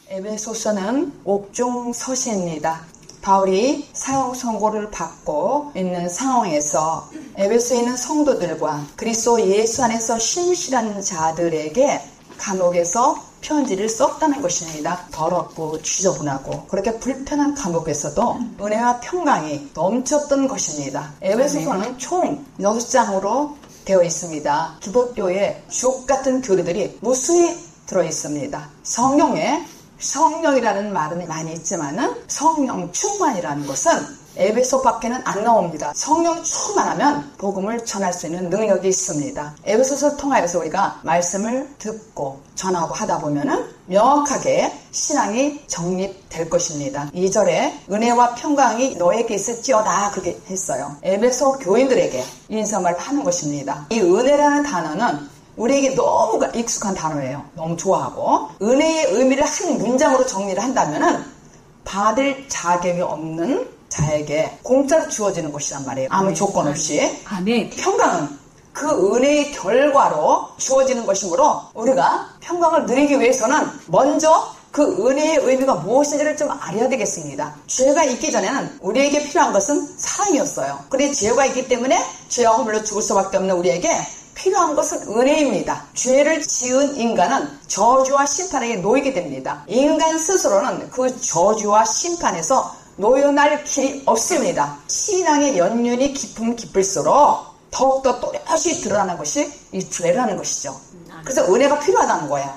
에베소서는 옥중 서신입니다. 바울이 사형 선고를 받고 있는 상황에서 에베소에 있는 성도들과 그리스도 예수 안에서 신실한 자들에게 감옥에서 편지를 썼다는 것입니다. 더럽고 지저분하고 그렇게 불편한 감옥에서도 은혜와 평강이 넘쳤던 것입니다. 에베소서는 총 6장으로 되어 있습니다. 기독교의 주옥 같은 교리들이 무수히 들어있습니다. 성령이라는 말은 많이 있지만은 성령 충만이라는 것은 에베소밖에는 안 나옵니다. 성령 충만하면 복음을 전할 수 있는 능력이 있습니다. 에베소서를 통하여서 우리가 말씀을 듣고 전하고 하다 보면은 명확하게 신앙이 정립될 것입니다. 2절에 은혜와 평강이 너에게 있을지어다 그렇게 했어요. 에베소 교인들에게 인사말을 하는 것입니다. 이 은혜라는 단어는 우리에게 너무 익숙한 단어예요. 너무 좋아하고 은혜의 의미를 한 문장으로 정리를 한다면은 받을 자격이 없는 자에게 공짜로 주어지는 것이란 말이에요. 아무 조건 없이. 아멘. 평강은 그 은혜의 결과로 주어지는 것이므로 우리가 평강을 누리기 위해서는 먼저 그 은혜의 의미가 무엇인지를 좀 알아야 되겠습니다. 죄가 있기 전에는 우리에게 필요한 것은 사랑이었어요. 그런데 죄가 있기 때문에 죄와 허물로 죽을 수밖에 없는 우리에게 필요한 것은 은혜입니다. 죄를 지은 인간은 저주와 심판에게 놓이게 됩니다. 인간 스스로는 그 저주와 심판에서 놓여날 길이 없습니다. 신앙의 연륜이 깊을수록 더욱더 또렷이 드러나는 것이 이 죄라는 것이죠. 그래서 은혜가 필요하다는 거예요.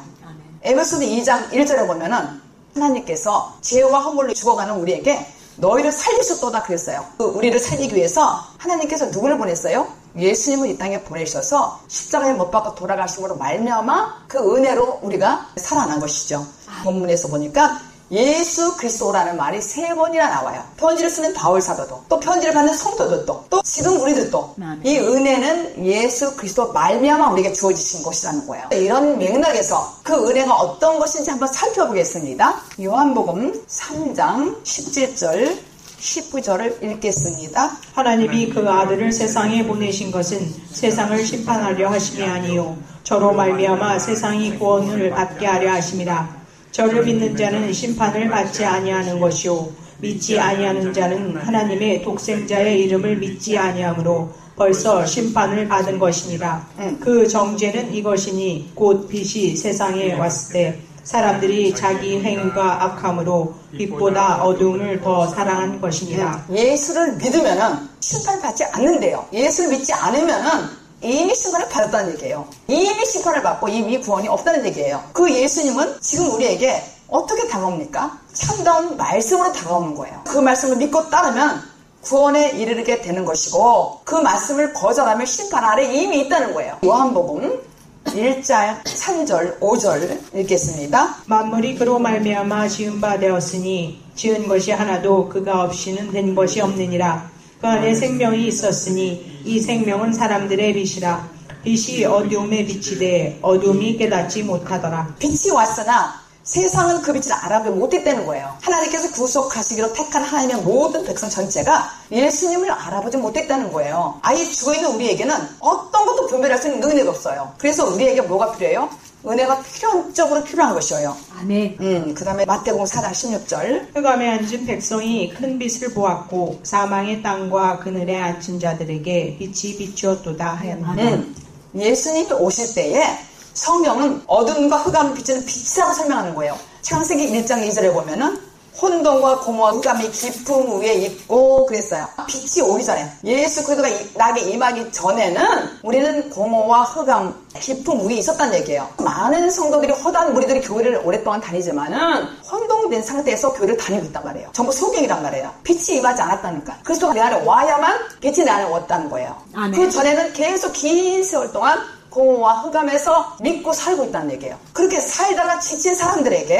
에베소서 2장 1절에 보면은 하나님께서 죄와 허물로 죽어가는 우리에게 너희를 살리셨도다 그랬어요. 우리를 살리기 위해서 하나님께서 누구를 보냈어요? 예수님을 이 땅에 보내셔서 십자가에 못 박아 돌아가심으로 말미암아 그 은혜로 우리가 살아난 것이죠. 본문에서 보니까 예수 그리스도라는 말이 3번이나 나와요. 편지를 쓰는 바울 사도도, 또 편지를 받는 성도들도, 또 지금 우리들도 이 은혜는 예수 그리스도 말미암아 우리에게 주어지신 것이라는 거예요. 이런 맥락에서 그 은혜가 어떤 것인지 한번 살펴보겠습니다. 요한복음 3장 17절 19절을 읽겠습니다. 하나님이 그 아들을 세상에 보내신 것은 세상을 심판하려 하심이 아니요 저로 말미암아 세상이 구원을 받게 하려 하심이라. 저를 믿는 자는 심판을 받지 아니하는 것이요 믿지 아니하는 자는 하나님의 독생자의 이름을 믿지 아니하므로 벌써 심판을 받은 것이니라. 그 정죄는 이것이니 곧 빛이 세상에 왔을 때 사람들이 자기 행위가 악함으로 빛보다 어두움을 더 사랑한 것이니라. 예수를 믿으면은 심판을 받지 않는데요. 예수를 믿지 않으면은 이미 심판을 받았다는 얘기예요. 이미 심판을 받고 이미 구원이 없다는 얘기예요. 그 예수님은 지금 우리에게 어떻게 다가옵니까? 참다운 말씀으로 다가오는 거예요. 그 말씀을 믿고 따르면 구원에 이르게 되는 것이고 그 말씀을 거절하면 심판 아래 이미 있다는 거예요. 요한복음 1장 3절 5절 읽겠습니다. 만물이 그로 말미암아 지은 바 되었으니 지은 것이 하나도 그가 없이는 된 것이 없느니라. 그 안에 생명이 있었으니 이 생명은 사람들의 빛이라. 빛이 어두움에 비치되 어두움이 깨닫지 못하더라. 빛이 왔으나 세상은 그 빛을 알아보지 못했다는 거예요. 하나님께서 구속하시기로 택한 하나님의 모든 백성 전체가 예수님을 알아보지 못했다는 거예요. 아예 죽어있는 우리에게는 어떤 것도 분별할 수 있는 은혜가 없어요. 그래서 우리에게 뭐가 필요해요? 은혜가 필연적으로 필요한 것이에요. 아멘. 그 다음에 마태복음 4장 16절. 흑암에 앉은 백성이 큰 빛을 보았고 사망의 땅과 그늘에 앉은 자들에게 빛이 비추었도다 하였느니라. 예수님이 오실 때에 성령은 어둠과 흑암을 비추는 빛이라고 설명하는 거예요. 창세기 1장 2절에 보면은 혼돈과 공허와 흑암이 깊음 위에 있고 그랬어요. 빛이 오기 전에 예수 그리스도가 나에게 임하기 전에는 우리는 공허와 흑암 깊음 위에 있었다는 얘기예요. 많은 성도들이 허다한 무리들이 교회를 오랫동안 다니지만은 혼동된 상태에서 교회를 다니고 있단 말이에요. 전부 소경이란 말이에요. 빛이 임하지 않았다니까. 그리스도가 내 안에 와야만 빛이 내 안에 왔다는 거예요. 그 전에는 계속 긴 세월 동안 공허와 흑암에서 믿고 살고 있다는 얘기예요. 그렇게 살다가 지친 사람들에게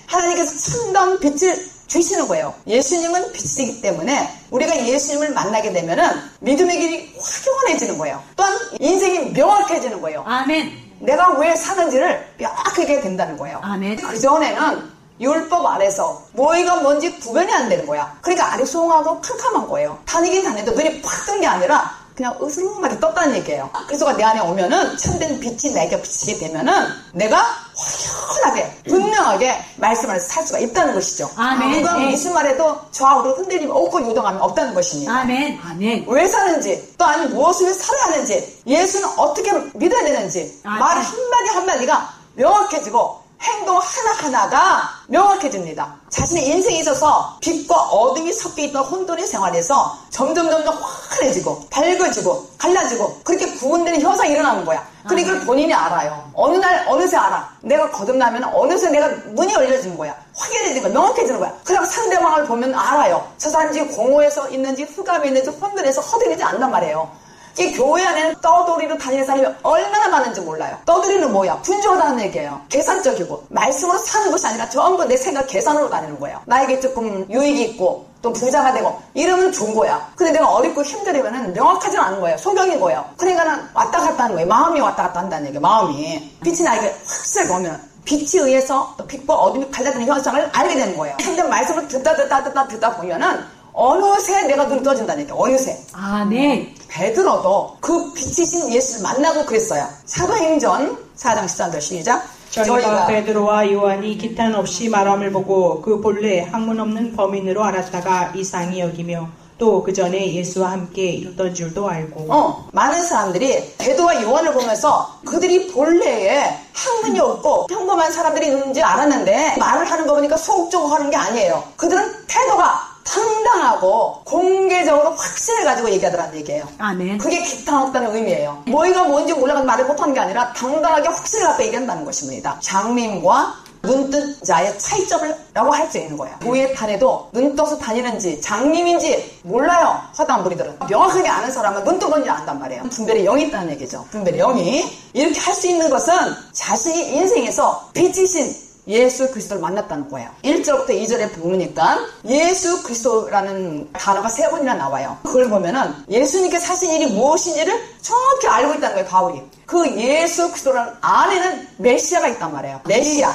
하나님께서 참다운 빛을 주시는 거예요. 예수님은 빛이기 때문에 우리가 예수님을 만나게 되면은 믿음의 길이 확연해지는 거예요. 또한 인생이 명확해지는 거예요. 아멘. 내가 왜 사는지를 명확하게 된다는 거예요. 아멘. 그전에는 율법 아래서 뭐가 뭔지 구별이 안 되는 거야. 그러니까 아리송하고 캄캄한 거예요. 다니긴 다녀도 눈이 팍 뜬 게 아니라 그냥 으스름하게 떴다는 얘기예요. 그리스도가 내 안에 오면은 참된 빛이 내게 비치게 되면은 내가 확연하게 분명하게 말씀 안에서 살 수가 있다는 것이죠. 아멘. 누가 무슨 말해도 좌우로 흔들림 없고 유동함이 없다는 것입니다. 아멘. 아멘. 왜 사는지 또 아니 무엇을 살아야 하는지 예수는 어떻게 믿어야 되는지 아멘. 말 한마디 한마디가 명확해지고 행동 하나하나가 명확해집니다. 자신의 인생에 있어서 빛과 어둠이 섞여 있던 혼돈의 생활에서 점점 환해지고 밝아지고 갈라지고 그렇게 구분되는 현상이 일어나는 거야. 근데 이걸 본인이 알아요. 어느 날 어느새 알아. 내가 거듭나면 어느새 내가 눈이 열려지는 거야. 확연해지는 거야. 명확해지는 거야. 그럼 상대방을 보면 알아요. 저 사람이 지금 공허에서 있는지 흑암에 있는지 혼돈에서 허들이지 않단 말이에요. 이 교회 안에는 떠돌이로 다니는 사람이 얼마나 많은지 몰라요. 떠돌이는 뭐야? 분주하다는 얘기예요. 계산적이고 말씀으로 사는 것이 아니라 전부 내 생각 계산으로 다니는 거예요. 나에게 조금 유익이 있고 또 부자가 되고 이러면 좋은 거야. 근데 내가 어렵고 힘들으면 명확하진 않은 거예요. 소경인 거예요. 그러니까는 왔다 갔다 하는 거예요. 마음이 왔다 갔다 한다는 얘기예요. 마음이. 빛이 나에게 확실하게 오면 빛에 의해서 빛과 어둠이 갈라지는 현상을 알게 되는 거예요. 근데 말씀을 듣다 보면은 어느새 내가 눈이 떠진다는 얘기예요. 어느새. 아멘. 베드로도 그 빛이신 예수를 만나고 그랬어요. 사도행전 4장 13절 시작. 저희가 베드로와 요한이 기탄 없이 말함을 보고 그 본래 학문 없는 범인으로 알았다가 이상히 여기며 또 그 전에 예수와 함께 있던 줄도 알고. 많은 사람들이 베드로와 요한을 보면서 그들이 본래에 학문이 없고 평범한 사람들이 있는지 알았는데 말을 하는 거 보니까 소극적으로 하는 게 아니에요. 그들은 태도가 당당하고 공개적으로 확신을 가지고 얘기하더라는 얘기예요. 아멘. 그게 기탄 없다는 의미예요. 뭐가 뭔지 몰라서 말을 못하는 게 아니라 당당하게 확신을 갖고 얘기한다는 것입니다. 장님과 눈뜬 자의 차이점이라고 할 수 있는 거예요. 교회 다녀도 눈 떠서 다니는지 장님인지 몰라요. 화단부리들은. 명확하게 아는 사람은 눈 떠 뭔지 안단 말이에요. 분별의 영이 있다는 얘기죠. 분별의 영이. 이렇게 할 수 있는 것은 자신이 인생에서 빛이신 예수 그리스도를 만났다는 거예요. 1절부터 2절에 보니까 예수 그리스도라는 단어가 3번이나 나와요. 그걸 보면은 예수님께서 하신 일이 무엇인지를 정확히 알고 있다는 거예요. 바울이. 그 예수 그리스도라는 안에는 메시아가 있단 말이에요. 메시아.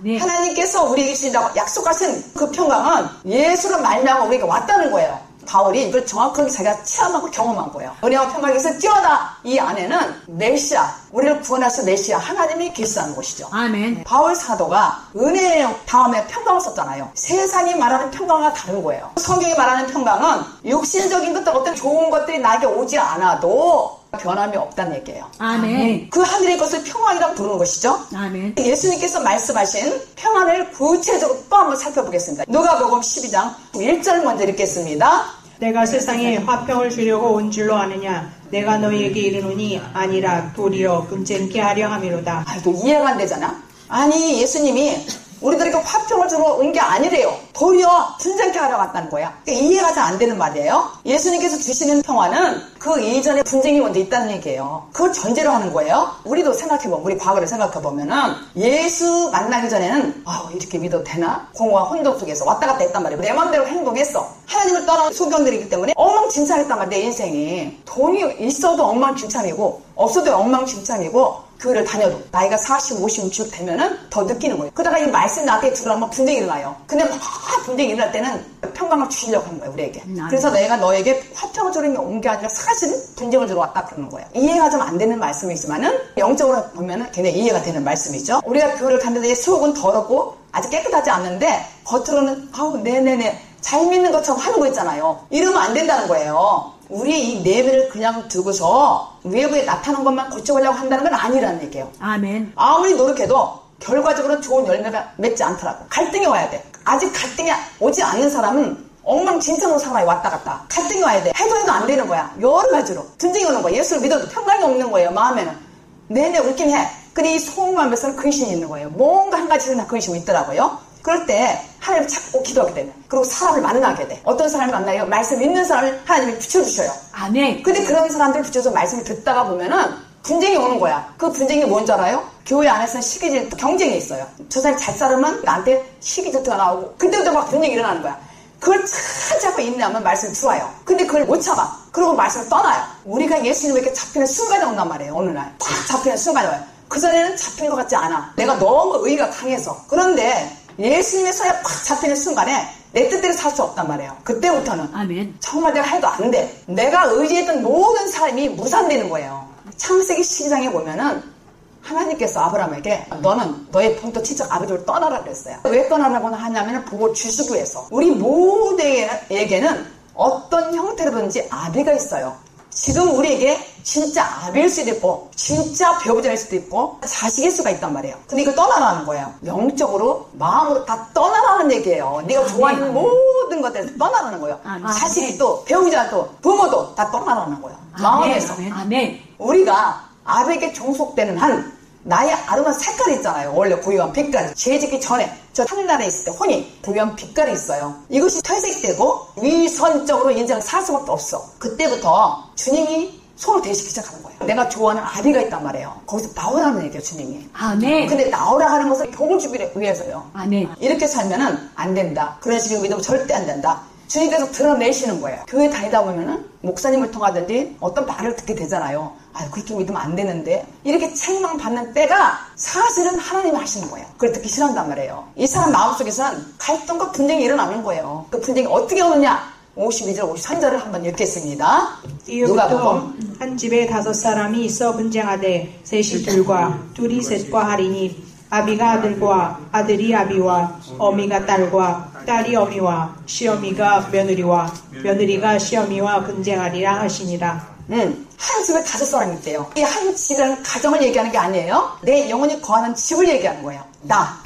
네. 하나님께서 우리에게 주신다고 약속하신 그 평강은 예수로 말미암아 우리에게 왔다는 거예요. 바울이 이걸 정확하게 자기가 체험하고 경험한 거예요. 은혜와 평강에서 뛰어나 이 안에는 메시아, 우리를 구원하신 메시아 하나님이 계시다는 것이죠. 아멘. 바울 사도가 은혜의 다음에 평강을 썼잖아요. 세상이 말하는 평강과 다른 거예요. 성경이 말하는 평강은 육신적인 것들 어떤 좋은 것들이 나에게 오지 않아도 변함이 없다는 얘기예요. 아멘. 그 하늘의 것을 평안이라고 부르는 것이죠. 아멘. 예수님께서 말씀하신 평안을 구체적으로 또 한번 살펴보겠습니다. 누가복음 12장 1절 먼저 읽겠습니다. 내가 세상에 화평을 주려고 온 줄로 아느냐? 내가 너희에게 이르노니 아니라 도리어 금쟁케 하려 함이로다. 또 이해가 안 되잖아. 아니 예수님이 우리들에게 화평을 주러 온 게 아니래요. 도리어 분쟁케 하러 갔다는 거야. 그러니까 이해가 잘 안 되는 말이에요. 예수님께서 주시는 평화는 그 이전에 분쟁이 먼저 있다는 얘기예요. 그걸 전제로 하는 거예요. 우리도 생각해보면, 우리 과거를 생각해보면은 예수 만나기 전에는 이렇게 믿어도 되나? 공허와 혼돈 속에서 왔다 갔다 했단 말이에요. 내 마음대로 행동했어. 하나님을 떠난 소경들이기 때문에 엉망진창했단 말이에요. 내 인생이. 돈이 있어도 엉망진창이고 없어도 엉망진창이고 교회를 다녀도 나이가 40, 50, 60 되면은 더 느끼는 거예요. 그러다가 이 말씀 나한테 들어가면 분쟁이 일어나요. 근데 막 분쟁이 일어날 때는 평강을 주시려고 하는 거예요, 우리에게. 그래서 내가 너에게 화평을 주려고 온 게 아니라 사실은 분쟁을 주러 왔다 그러는 거예요. 이해가 좀 안 되는 말씀이지만은 영적으로 보면은 굉장히 이해가 되는 말씀이죠. 우리가 교회를 갔는데 속은 더럽고 아직 깨끗하지 않는데 겉으로는 네네네 잘 믿는 것처럼 하는 거 있잖아요. 이러면 안 된다는 거예요. 우리의 이 내면을 그냥 두고서 외부에 나타나는 것만 고쳐보려고 한다는 건 아니라는 얘기예요. 아멘. 아무리 노력해도 결과적으로는 좋은 열매가 맺지 않더라고. 갈등이 와야 돼. 아직 갈등이 오지 않는 사람은 엉망진창으로 살아요. 왔다 갔다. 갈등이 와야 돼. 해도 안 되는 거야. 여러 가지로. 분쟁이 오는 거야. 예수를 믿어도 평강이 없는 거예요. 마음에는. 내내 웃긴 해. 근데 이 속마음에서는 근심이 있는 거예요. 뭔가 한 가지는 근심이 있더라고요. 그럴 때 하나님을 찾고 기도하게 되네. 그리고 사람을 만나게 돼. 어떤 사람을 만나요? 말씀 있는 사람을 하나님이 붙여주셔요. 아멘. 근데 그런 사람들을 붙여서 말씀을 듣다가 보면은 분쟁이 오는 거야. 그 분쟁이 뭔지 알아요? 교회 안에서는 시기질 경쟁이 있어요. 저 사람이 잘 살으면 나한테 시기질투가 나오고 그때부터 막 분쟁이 일어나는 거야. 그걸 잘 잡고 인내하면 말씀이 들어와요. 근데 그걸 못 참아. 그러고 말씀을 떠나요. 우리가 예수님에게 잡히는 순간이 온단 말이에요. 어느 날. 딱 잡히는 순간이 와요. 그전에는 잡힌 것 같지 않아. 내가 너무 의가 강해서. 그런데 예수님의 손에 팍 잡히는 순간에 내 뜻대로 살 수 없단 말이에요. 그때부터는 아멘. 정말 내가 해도 안 돼. 내가 의지했던 모든 삶이 무산되는 거예요. 창세기 12장에 보면은 하나님께서 아브라함에게 너는 너의 본토 친척 아버지를 떠나라 그랬어요. 왜 떠나라고 하냐면 복을 주시기 위해서. 우리 모두에게는 어떤 형태로든지 아비가 있어요. 지금 우리에게 진짜 아비일 수도 있고 진짜 배우자일 수도 있고 자식일 수가 있단 말이에요. 근데 이걸 떠나라는 거예요. 영적으로 마음으로 다 떠나라는 얘기예요. 네가 좋아하는 모든 것들 떠나라는 거예요. 자식도 배우자도 부모도 다 떠나라는 거예요. 마음에서. 아멘. 우리가 아비에게 종속되는 한 나의 아름다운 색깔이 있잖아요. 원래 고유한 빛깔. 죄 짓기 전에 저 하늘나라에 있을 때 혼이 고유한 빛깔이 있어요. 이것이 퇴색되고 위선적으로 인생을 살 수밖에 없어. 그때부터 주님이 손을 대시기 시작하는 거예요. 내가 좋아하는 아비가 있단 말이에요. 거기서 나오라는 얘기예요, 주님이. 아멘. 근데 나오라 하는 것은 복을 주기 위해서요. 아멘. 이렇게 살면은 안 된다. 그런 식으로 믿으면 절대 안 된다. 주님께서 드러내시는 거예요. 교회 다니다 보면은 목사님을 통하든지 어떤 말을 듣게 되잖아요. 아유, 그렇게 믿으면 안 되는데. 이렇게 책망받는 때가 사실은 하나님이 하시는 거예요. 그걸 듣기 싫어한단 말이에요. 이 사람 마음속에서는 갈등과 분쟁이 일어나는 거예요. 그 분쟁이 어떻게 오느냐? 52절, 53절을 한번 읽겠습니다. 이후부터 한 집에 5사람이 있어 분쟁하되 셋이 둘과 둘이 셋과 하리니 아비가 아들과 아들이 아비와 어미가 딸과 딸이 어미와 시어미가 며느리와 며느리가 시어미와 분쟁하리라 하시니라. 한 집에 5사람이 있대요. 이 한 집은 가정을 얘기하는 게 아니에요. 내 영혼이 거하는 집을 얘기하는 거예요. 나.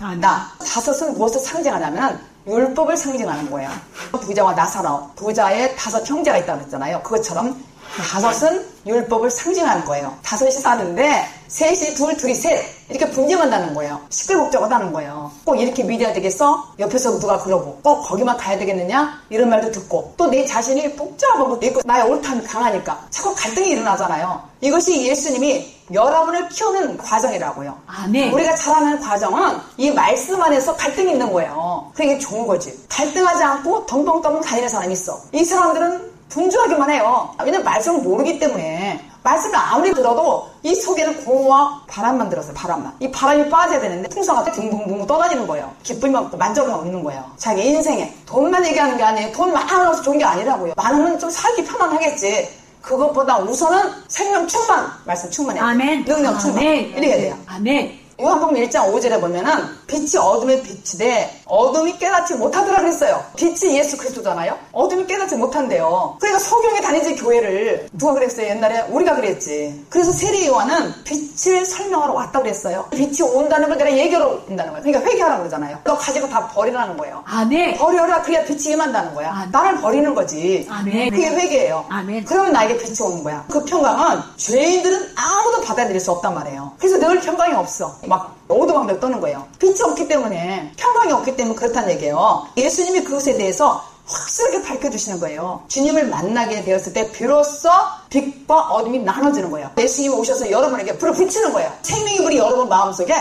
5은 무엇을 상징하냐면 율법을 상징하는 거예요. 부자와 나사로, 부자의 5 형제가 있다고 했잖아요. 그것처럼 5은 율법을 상징하는 거예요. 5이 사는데 셋이 둘이 셋 이렇게 분쟁한다는 거예요. 시끌벅적하다는 거예요. 꼭 이렇게 믿어야 되겠어? 옆에서 누가 그러고 꼭 거기만 가야 되겠느냐? 이런 말도 듣고 또 내 자신이 복잡한 것도 있고 나의 옳다함이 강하니까 자꾸 갈등이 일어나잖아요. 이것이 예수님이 여러분을 키우는 과정이라고요. 아멘. 우리가 자라는 과정은 이 말씀 안에서 갈등이 있는 거예요. 그게 좋은 거지. 갈등하지 않고 덩덩덩 다니는 사람이 있어. 이 사람들은 분주하기만 해요. 왜냐면 말씀을 모르기 때문에. 말씀을 아무리 들어도 이 속에는 공허와 바람만 들었어요. 바람만. 이 바람이 빠져야 되는데 풍선가 붕붕붕 떠다니는 거예요. 기쁨이 없고 만족이 없는 거예요. 자기 인생에 돈만 얘기하는 게 아니에요. 돈 많아서 좋은 게 아니라고요. 많으면 좀 살기 편안하겠지. 그것보다 우선은 생명 충만. 말씀 충만해요. 아멘. 능력 충만. 이렇게 해야 돼요. 아멘. 요한복음 1장 5절에 보면은 빛이 어둠의 빛이되 어둠이 깨닫지 못하더라 그랬어요. 빛이 예수 그리스도잖아요. 어둠이 깨닫지 못한대요. 그러니까 소경이 다니지 교회를. 누가 그랬어요? 옛날에 우리가 그랬지. 그래서 세례 요한은 빛을 설명하러 왔다고 그랬어요. 빛이 온다는 걸 내가 얘기하러 온다는 거예요. 그러니까 회개하라고 그러잖아요. 너 가지고 다 버리라는 거예요. 아멘. 버려라. 그래야 빛이 임한다는 거야. 나를 버리는 거지. 아멘. 그게 회개예요. 아멘. 그러면 나에게 빛이 오는 거야. 그 평강은 죄인들은 아무도 받아들일 수 없단 말이에요. 그래서 늘 평강이 없어. 막 오도방벽 떠는 거예요. 빛이 없기 때문에, 평강이 없기 때문에 그렇다는 얘기예요. 예수님이 그것에 대해서 확실하게 밝혀주시는 거예요. 주님을 만나게 되었을 때 비로소 빛과 어둠이 나눠지는 거예요. 예수님이 오셔서 여러분에게 불을 붙이는 거예요. 생명의 불이 여러분 마음속에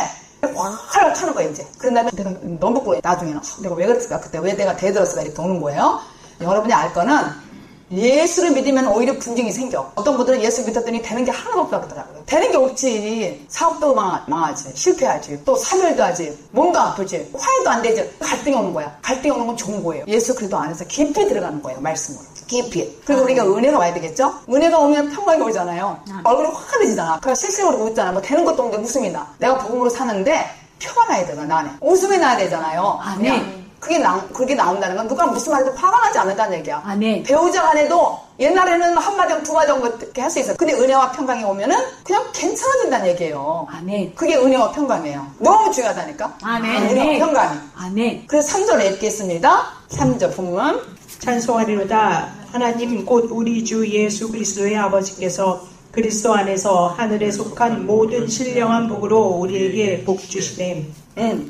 확 타는 거예요. 이제 그런 다음에 내가 너무 부끄러워. 나중에는 내가 왜 그랬을까? 그때 왜 내가 대들었을까? 이렇게 오는 거예요. 여러분이 알 거는 예수를 믿으면 오히려 분쟁이 생겨. 어떤 분들은 예수 믿었더니 되는 게 하나도 없다고 그러더라고요. 되는 게 없지. 사업도 망하지. 실패하지. 또 사별도 하지. 몸도 아프지. 화해도 안 되지. 갈등이 오는 거야. 갈등이 오는 건 좋은 거예요. 예수 그리스도 안에서 깊이 들어가는 거예요. 말씀으로. 깊이. 그리고 우리가 은혜가 와야 되겠죠? 은혜가 오면 평강이 오잖아요. 얼굴이 환해지잖아. 그래서 실생으로 웃잖아. 뭐 되는 것도 없는데 웃음이 나. 내가 복음으로 사는데 표가 나야 되잖아. 나 안에. 웃음이 나야 되잖아요. 아멘. 그게 나온다는 건 누가 무슨 말해도 화가 나지 않는다는 얘기야. 아멘. 배우자 간에도 옛날에는 한마디 두마디 이렇게 할 수 있어요. 근데 은혜와 평강이 오면은 그냥 괜찮아진다는 얘기예요. 아멘. 그게 은혜와 평강이에요. 너무 중요하다니까. 아멘. 은혜와 평강이. 아멘. 그래서 3절 읽겠습니다. 3절 본문. 찬송하리로다. 하나님 곧 우리 주 예수 그리스도의 아버지께서 그리스도 안에서 하늘에 속한 모든 신령한 복으로 우리에게 복 주시네.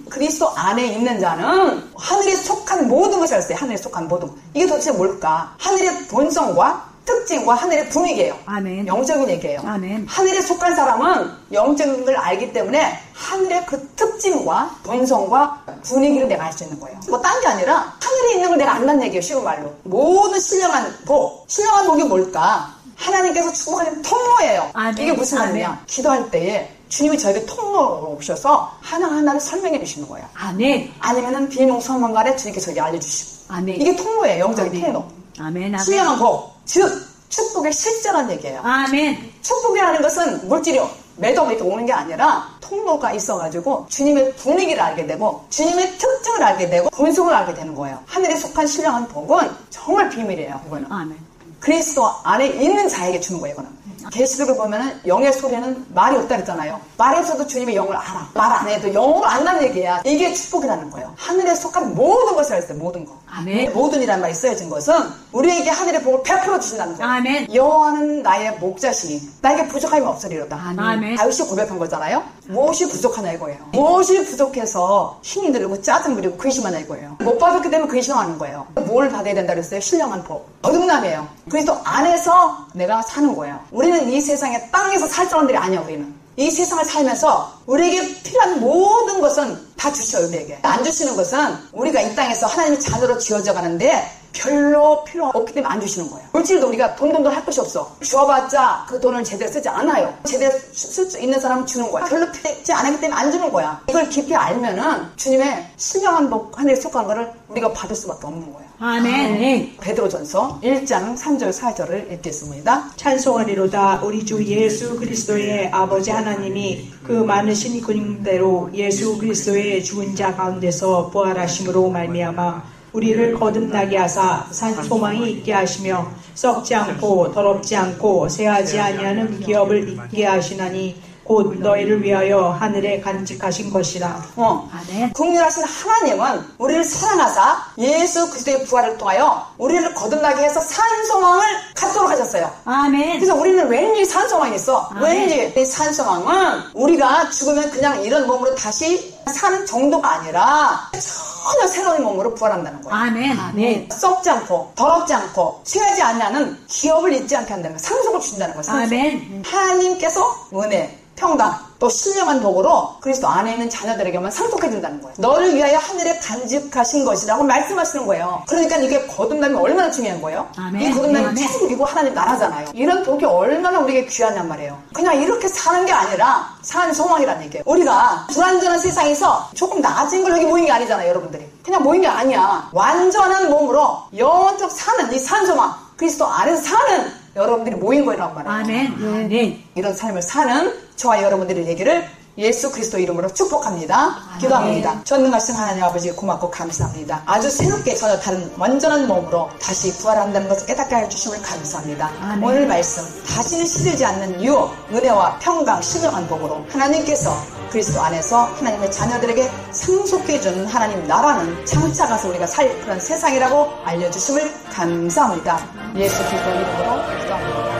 그리스도 안에 있는 자는 하늘에 속한 모든 것을 알았어요. 하늘에 속한 모든 것. 이게 도대체 뭘까? 하늘의 본성과 특징과 하늘의 분위기예요. 아멘. 영적인 얘기예요. 아멘. 하늘에 속한 사람은 영적인 걸 알기 때문에 하늘의 그 특징과 본성과 분위기를 내가 알 수 있는 거예요. 뭐 딴 게 아니라 하늘에 있는 걸 내가 안다는 얘기예요. 쉬운 말로. 모든 신령한 복. 신령한 복이 뭘까? 하나님께서 축복하는 통로예요. 아멘. 이게 무슨 말이냐? 기도할 때에 주님이 저에게 통로로 오셔서 하나하나를 설명해 주시는 거예요. 아멘. 아니면은 비몽사몽간에 주님께 저에게 알려주시고. 아멘. 이게 통로예요. 영적인 통로. 아멘. 신령한 복, 즉 축복의 실제란 얘기예요. 아멘. 축복이라는 것은 물질이 매도 이렇게 오는 게 아니라 통로가 있어가지고 주님의 분위기를 알게 되고 주님의 특징을 알게 되고 본성을 알게 되는 거예요. 하늘에 속한 신령한 복은 정말 비밀이에요. 이거는 아멘. 그리스도 안에 있는 자에게 주는 거예요. 이거는 계시록을 보면은 영의 소리는 말이 없다 그랬잖아요. 말에서도 주님의 영을 알아. 말 안 해도 영으로 안다는 얘기야. 이게 축복이라는 거예요. 하늘에 속한 모든 것을 했어요. 모든 거. 아멘. 모든이라는 말이 쓰여진 것은 우리에게 하늘의 복을 100% 주신다는 거예요. 아멘. 여호와는 나의 목자시니 나에게 부족함이 없으리로다. 아멘. 다윗이 고백한 거잖아요. 무엇이 부족하냐 이거예요. 무엇이 부족해서 힘이 들고 짜증 부리고 근심하냐 이거예요. 못 받았기 때문에 근심하는 거예요. 뭘 받아야 된다 그랬어요? 신령한 복. 거듭남이에요. 그래서 안에서 내가 사는 거예요. 우리는 이 세상에 땅에서 살 사람들이 아니야. 우리는 이 세상을 살면서 우리에게 필요한 모든 것은 다 주셔요. 우리에게 안 주시는 것은 우리가 이 땅에서 하나님의 자녀로 지어져 가는데 별로 필요 없기 때문에 안 주시는 거예요. 물질도 우리가 돈 할 것이 없어. 주어봤자 그 돈을 제대로 쓰지 않아요. 제대로 쓸 수 있는 사람은 주는 거야. 별로 필요하지 않기 때문에 안 주는 거야. 이걸 깊이 알면은 주님의 신령한 복 하늘에 속한 거를 우리가 받을 수밖에 없는 거예요. 아멘. 베드로전서 1장 3절 4절을 읽겠습니다. 찬송하리로다. 우리 주 예수 그리스도의 아버지 하나님이 그 많으신 근육대로 예수 그리스도의 죽은 자 가운데서 부활하심으로 말미암아 우리를 거듭나게 하사 산 소망이 있게 하시며 썩지 않고 더럽지 않고 새하지 아니하는 기업을 있게 하시나니 곧 너희를 위하여 하늘에 간직하신 것이라. 아멘. 긍휼하신 하나님은 우리를 사랑하사 예수 그리스도의 부활을 통하여 우리를 거듭나게 해서 산소망을 갖도록 하셨어요. 아멘. 그래서 우리는 왠지 산소망이 있어. 왠지 이 산소망은 우리가 죽으면 그냥 이런 몸으로 다시 사는 정도가 아니라 전혀 새로운 몸으로 부활한다는 거예요. 아멘. 아멘. 썩지 않고 더럽지 않고 취하지 않냐는 기업을 잊지 않게 한다는 거예요. 상속을 준다는 거예요. 상속. 아멘. 하나님께서 은혜, 평강, 또 신령한 복으로 그리스도 안에 있는 자녀들에게만 상속해 준다는 거예요. 너를 위하여 하늘에 간직하신 것이라고 말씀하시는 거예요. 그러니까 이게 거듭남이 얼마나 중요한 거예요. 아멘. 이 거듭남이 아멘. 천국이고 하나님 나라잖아요. 이런 복이 얼마나 우리에게 귀하냔 말이에요. 그냥 이렇게 사는 게 아니라 사는 소망이라는 얘기예요. 우리가 불완전한 세상에서 조금 나아진 걸 여기 모인 게 아니잖아요. 여러분들이 그냥 모인 게 아니야. 완전한 몸으로 영원토록 사는 이 산소망, 그리스도 안에서 사는 여러분들이 모인 거란 말이에요. 아멘. 아멘. 이런 삶을 사는 저와 여러분들의 얘기를 예수 그리스도 이름으로 축복합니다. 기도합니다. 전능하신 하나님 아버지 고맙고 감사합니다. 아주 새롭게 전혀 다른 완전한 몸으로 다시 부활한다는 것을 깨닫게 해주심을 감사합니다. 아멘. 오늘 말씀 다시는 시들지 않는 유혹, 은혜와 평강, 신령한 복으로 하나님께서 그리스도 안에서 하나님의 자녀들에게 상속해주는 하나님 나라는 장차 가서 우리가 살 그런 세상이라고 알려주심을 감사합니다. 예수 그리스도 이름으로 기도합니다.